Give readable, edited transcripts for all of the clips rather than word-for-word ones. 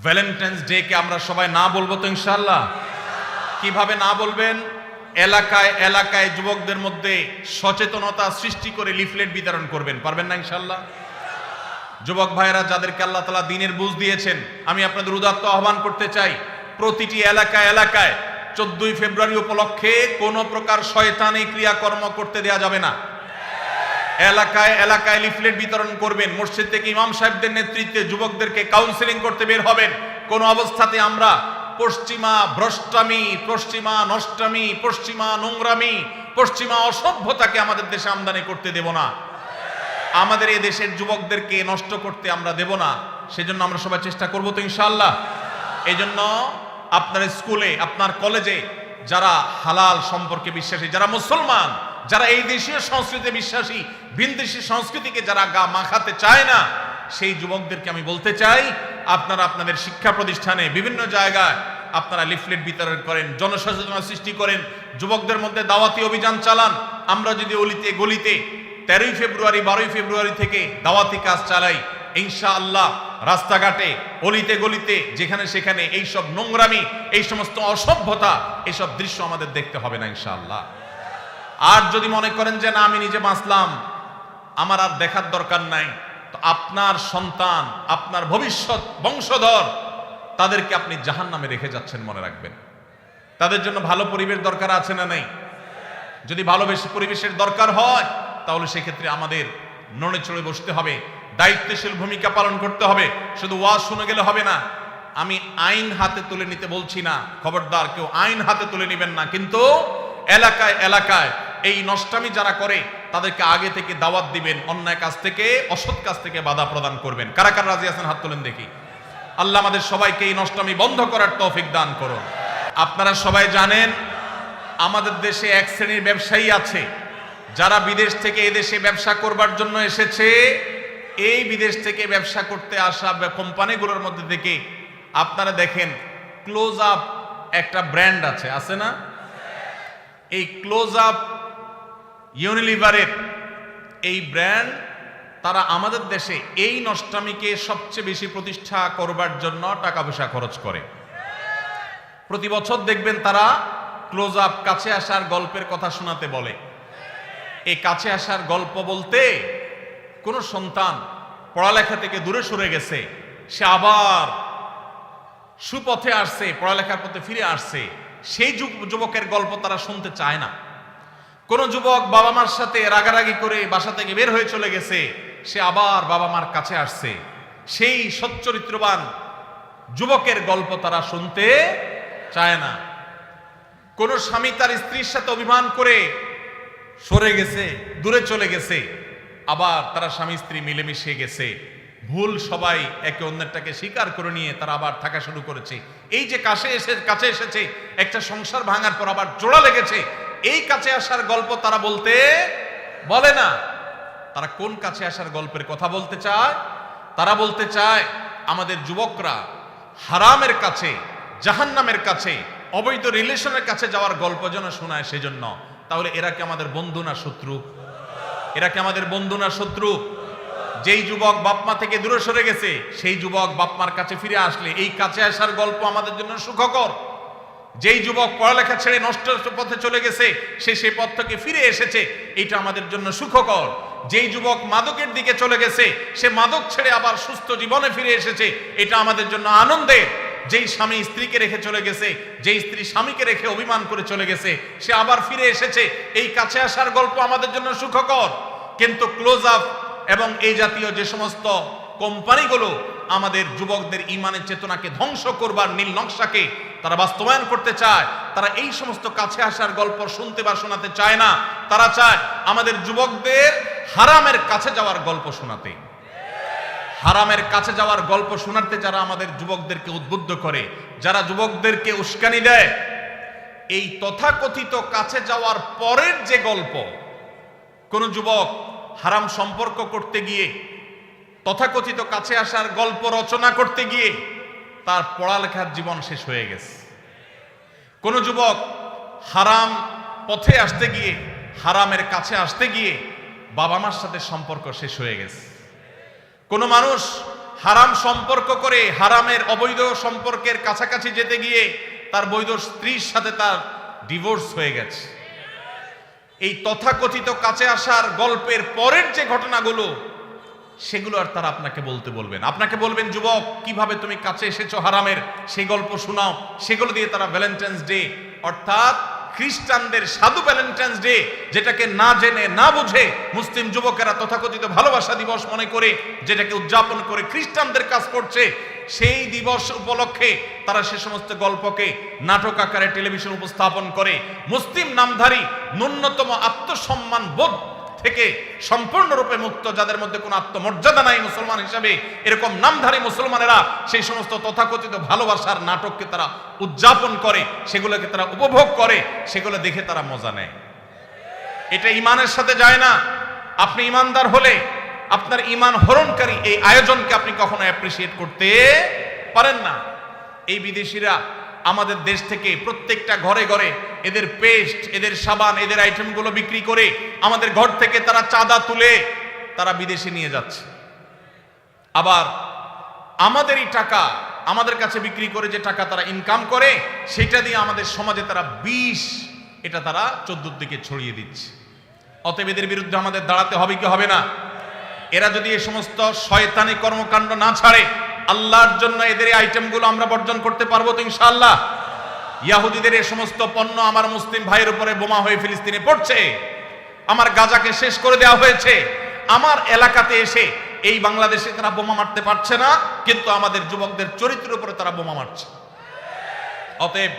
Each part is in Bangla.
ভ্যালেন্টাইন্স ডে কে আমরা সবাই না বলবো তো ইনশাআল্লাহ? কিভাবে না বলবেন? এলাকায় এলাকায় যুবকদের মধ্যে সচেতনতা সৃষ্টি করে লিফলেট বিতরণ করবেন, পারবেন না ইনশাআল্লাহ? যুবক ভাইয়েরা যাদেরকে আল্লাহ তাআলা দ্বীনের বুঝ দিয়েছেন, আমি আপনাদের উদাত্ত আহ্বান করতে চাই, প্রতিটি এলাকায় এলাকায় 14ই ফেব্রুয়ারি উপলক্ষে কোনো প্রকার শয়তানি ক্রিয়াকর্ম করতে দেয়া যাবে না। এলাকায় এলাকায় লিফলেট বিতরণ করবেন, মসজিদ থেকে ইমাম সাহেবদের নেতৃত্বে যুবকদেরকে কাউন্সেলিং করতে বের হবেন। কোন অবস্থাতে আমরা পশ্চিমা ভ্রষ্টামি, পশ্চিমা নষ্টামি, পশ্চিমা নোংরামি, পশ্চিমা অসভ্যতাকে আমাদের দেশে আমদানি করতে দেব না। আমাদের এই দেশের যুবকদেরকে নষ্ট করতে আমরা দেব না। সেজন্য আমরা সবাই চেষ্টা করব তো ইনশাআল্লাহ। এই জন্য আপনার স্কুলে, আপনার কলেজে যারা হালাল সম্পর্কে বিশ্বাসী, যারা মুসলমান, যারা এই দেশীয় সংস্কৃতিতে বিশ্বাসী, ভিনদেশী সংস্কৃতিকে যারা গা মাখাতে চায় না, সেই যুবকদেরকে আমি বলতে চাই, আপনারা আপনাদের শিক্ষা প্রতিষ্ঠানে বিভিন্ন জায়গায় আপনারা লিফলেট বিতরণ করেন, জনসচেতনতা সৃষ্টি করেন, যুবকদের মধ্যে দাওয়াতি অভিযান চালান। আমরা যদি অলিতে গলিতে 13ই ফেব্রুয়ারি 12ই ফেব্রুয়ারি থেকে দাওয়াতি কাজ চালাই, ইনশাআল্লাহ রাস্তাঘাটে অলিতে গলিতে যেখানে সেখানে এইসব নোংরামি, এই সমস্ত অসভ্যতা, এইসব দৃশ্য আমাদের দেখতে হবে না ইনশাআল্লাহ। আর যদি মনে করেন যে না আমি নিজে বাঁচলাম, আমার আর দেখার দরকার নাই, তো আপনার সন্তান, আপনার ভবিষ্যৎ বংশধর, তাদেরকে আপনি জাহান্নামে রেখে যাচ্ছেন, মনে রাখবেন। তাদের জন্য ভালো পরিবেশ দরকার আছে না নেই? যদি ভালো পরিবেশের দরকার হয়, তাহলে সেক্ষেত্রে আমাদের নড়ে চড়ে বসতে হবে, দায়িত্বশীল ভূমিকা পালন করতে হবে। শুধু ওয়াজ শুনে গেলে হবে না। আমি আইন হাতে তুলে নিতে বলছি না, খবরদার কেউ আইন হাতে তুলে নেবেন না, কিন্তু এলাকায় এলাকায় এই নষ্টামি যারা করে তাদেরকে আগে থেকে দাওয়াত দিবেন, অন্যায় কাজ থেকে, অসৎ কাজ থেকে বাধা প্রদান করবেন। কারা কারা রাজি আছেন হাত তোলেন দেখি। আল্লাহ আমাদের সবাইকে এই নষ্টামি বন্ধ করার তৌফিক দান করুন। আপনারা সবাই জানেন আমাদের দেশে এক শ্রেণীর ব্যবসায়ী আছে যারা বিদেশ থেকে এদেশে ব্যবসা করবার জন্য এসেছে। এই বিদেশ থেকে ব্যবসা করতে আসা কোম্পানিগুলোর মধ্যে থেকে আপনারা দেখেন ক্লোজ আপ একটা ব্র্যান্ড আছে না? এই ক্লোজ আপ ইউনিলিভারের এই ব্র্যান্ড, তারা আমাদের দেশে এই নষ্টামিকে সবচেয়ে বেশি প্রতিষ্ঠা করবার জন্য টাকা পয়সা খরচ করে। প্রতি বছর দেখবেন তারা ক্লোজ আপ কাছে আসার গল্পের কথা শোনাতে বলে। এই কাছে আসার গল্প বলতে কোন সন্তান পড়ালেখা থেকে দূরে সরে গেছে, সে আবার সুপথে আসছে, পড়ালেখার পথে ফিরে আসছে, সেই যুবকের গল্প তারা শুনতে চায় না। কোন যুবক বাবা মার সাথে রাগারাগি করে বাসা থেকে বের হয়ে চলে গেছে, সে আবার বাবা মার কাছে আসছে, সেই সচ্চরিত্রবান যুবকের গল্প তারা শুনতে চায় না। কোন স্বামী তার স্ত্রীর সাথে অভিমান করে সরে গেছে, দূরে চলে গেছে, আবার তারা স্বামী স্ত্রী মিলেমিশে গেছে, ভুল সবাই একে অন্যটাকে স্বীকার করে নিয়ে তারা আবার থাকা শুরু করেছে। এই যে কাছে এসেছে, একটা সংসার ভাঙার পর আবার জোড়া লেগেছে, এই কাছে আসার গল্প তারা বলে না। তারা কোন কাছে আসার গল্পের কথা বলতে চায়? তারা বলতে চায় আমাদের যুবকরা হারামের কাছে, জাহান্নামের কাছে, অবৈধ রিলেশনের কাছে যাওয়ার গল্প যেন শোনায় সেজন্য। তাহলে এরা কি আমাদের বন্ধু না শত্রু? এরা কি আমাদের বন্ধু না শত্রু? যেই যুবক বাপমা থেকে দূরে সরে গেছে, সেই যুবক বাপমার কাছে ফিরে আসলে এই কাছে আসার গল্প আমাদের জন্য সুখকর। যেই যুবক পড়ালেখা ছেড়ে নষ্ট পথে চলে গেছে, সে সেই পথ থেকে ফিরে এসেছে, এটা আমাদের জন্য সুখকর। যেই যুবক মাদকের দিকে চলে গেছে, সে মাদক ছেড়ে আবার সুস্থ জীবনে ফিরে এসেছে, এটা আমাদের জন্য আনন্দের। যেই স্বামী স্ত্রীকে রেখে চলে গেছে, যেই স্ত্রী স্বামীকে রেখে অভিমান করে চলে গেছে, সে আবার ফিরে এসেছে, এই কাছে আসার গল্প আমাদের জন্য সুখকর। কিন্তু ক্লোজ আপ এবং এই জাতীয় যে সমস্ত কোম্পানিগুলো আমাদের যুবকদের ইমানের চেতনাকে ধ্বংস করবার নীল নকশাকে তারা বাস্তবায়ন করতে চায়, তারা এই সমস্ত কাছে আসার গল্প শুনতে বা শোনাতে চায় না। তারা চায় আমাদের যুবকদের হারামের কাছে যাওয়ার গল্প শোনাতে। হারামের কাছে যাওয়ার গল্প শোনাতে যারা আমাদের যুবকদেরকে উদ্বুদ্ধ করে, যারা যুবকদেরকে উস্কানি দেয়, এই তথাকথিত কাছে যাওয়ার পরের যে গল্প, কোন যুবক হারাম সম্পর্ক করতে গিয়ে, তথাকথিত কাছে আসার গল্প রচনা করতে গিয়ে তার পড়ালেখার জীবন শেষ হয়ে গেছে। কোন যুবক হারাম পথে আসতে গিয়ে, হারামের কাছে আসতে গিয়ে বাবা মার সাথে সম্পর্ক শেষ হয়ে গেছে। কোন মানুষ হারাম সম্পর্ক করে হারামের অবৈধ সম্পর্কের কাছাকাছি যেতে গিয়ে তার বৈধ স্ত্রীর সাথে তার ডিভোর্স হয়ে গেছে। এই তথাকথিত কাছে আসার গল্পের পরের যে ঘটনাগুলো, সেগুলো আর তারা আপনাকে বলবেন। আপনাকে বলবেন, যুবক কিভাবে তুমি কাছে এসেছো হারামের, সেই গল্প শোনাও। সেগুলো দিয়ে তারা ভ্যালেন্টাইন্স ডে, অর্থাৎ খ্রিস্টানদের সাধু ভ্যালেন্টাইন্স ডে, যেটাকে না জেনে না বুঝে মুসলিম যুবকেরা তথাকথিত ভালোবাসা দিবস মনে করে যেটাকে উদযাপন করে খ্রিস্টানদের কাজ করছে, সেই দিবস উপলক্ষে তারা সে সমস্ত গল্পকে নাটক আকারে টেলিভিশন উপস্থাপন করে। মুসলিম নামধারী ন্যূনতম আত্মসম্মান বোধ থেকে সম্পূর্ণরূপে মুক্ত, যাদের মধ্যে কোনো আত্মমর্যাদা নাই মুসলমান হিসাবে, এরকম নামধারী মুসলমানেরা সেই সমস্ত তথাকথিত ভালোবাসার নাটককে তারা উদযাপন করে, সেগুলোকে তারা উপভোগ করে, সেগুলো দেখে তারা মজা নেয়। এটা ঈমানের সাথে যায় না। আপনি ঈমানদার হলে আপনার ঈমান হরণকারী এই আয়োজনকে আপনি কখনো অ্যাপ্রিসিয়েট করতে পারেন না। এই বিদেশিরা আমাদের দেশ থেকে প্রত্যেকটা ঘরে ঘরে এদের পেস্ট, এদের সাবান, এদের আইটেমগুলো বিক্রি করে আমাদের ঘর থেকে তারা চাঁদা তুলে তারা বিদেশে নিয়ে যাচ্ছে। আবার আমাদেরই টাকা আমাদের কাছে বিক্রি করে যে টাকা তারা ইনকাম করে, সেটা দিয়ে আমাদের সমাজে তারা বিষ, এটা তারা 14 দিকে ছড়িয়ে দিচ্ছে। অতএব এদের বিরুদ্ধে আমাদের দাঁড়াতে হবে কি হবে না? এরা যদি এই সমস্ত শয়তানি কর্মকাণ্ড না ছাড়ে, আল্লাহর জন্য এদের এই আইটেমগুলো আমরা বর্জন করতে পারবো তো ইনশাআল্লাহ? ইয়াহুদিদের এই সমস্ত পণ্য আমার মুসলিম ভাইয়ের উপরে বোমা হয়ে ফিলিস্তিনে পড়ছে, আমার গাজাকে শেষ করে দেওয়া হয়েছে, আমার এলাকাতে এসে এই বাংলাদেশে তারা বোমা মারতে পারছে না, কিন্তু আমাদের যুবকদের চরিত্রের উপরে তারা বোমা মারছে। অতএব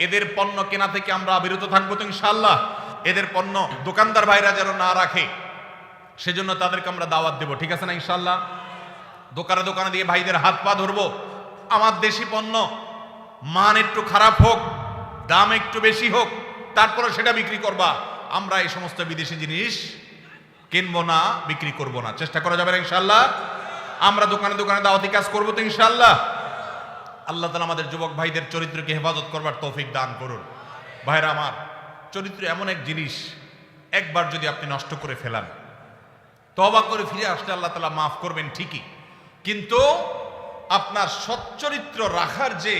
এদের পণ্য কেনা থেকে আমরা বিরত থাকবো তো ইনশাআল্লাহ। এদের পণ্য দোকানদার ভাইরা যেন না রাখে, সেজন্য তাদেরকে আমরা দাওয়াত দেব, ঠিক আছে না ইনশাআল্লাহ? দোকানে দোকানে দিয়ে ভাইদের হাত পা ধরবো, আমার দেশি পণ্য মান একটু খারাপ হোক, দাম একটু বেশি হোক, তারপরে সেটা বিক্রি করবা। আমরা এই সমস্ত বিদেশি জিনিস কিনবো না, বিক্রি করব না। চেষ্টা করা যাবে না ইনশাআল্লাহ? আমরা দোকানে দোকানে দাওয়াতি কাজ করবো তো ইনশাআল্লাহ। আল্লাহ তাআলা আমাদের যুবক ভাইদের চরিত্রকে হেফাজত করবার তৌফিক দান করুন। ভাইরা আমার, চরিত্র এমন এক জিনিস, একবার যদি আপনি নষ্ট করে ফেলান, তওবা করে ফিরে আসলে আল্লাহ তাআলা মাফ করবেন ঠিকই, কিন্তু আপনার সচ্চরিত্র রাখার যে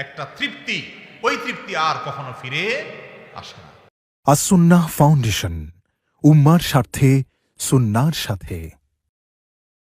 একটা তৃপ্তি, ওই তৃপ্তি আর কখনো ফিরে আসে না। আস-সুন্নাহ ফাউন্ডেশন, উম্মার স্বার্থে সুন্নাহর সাথে।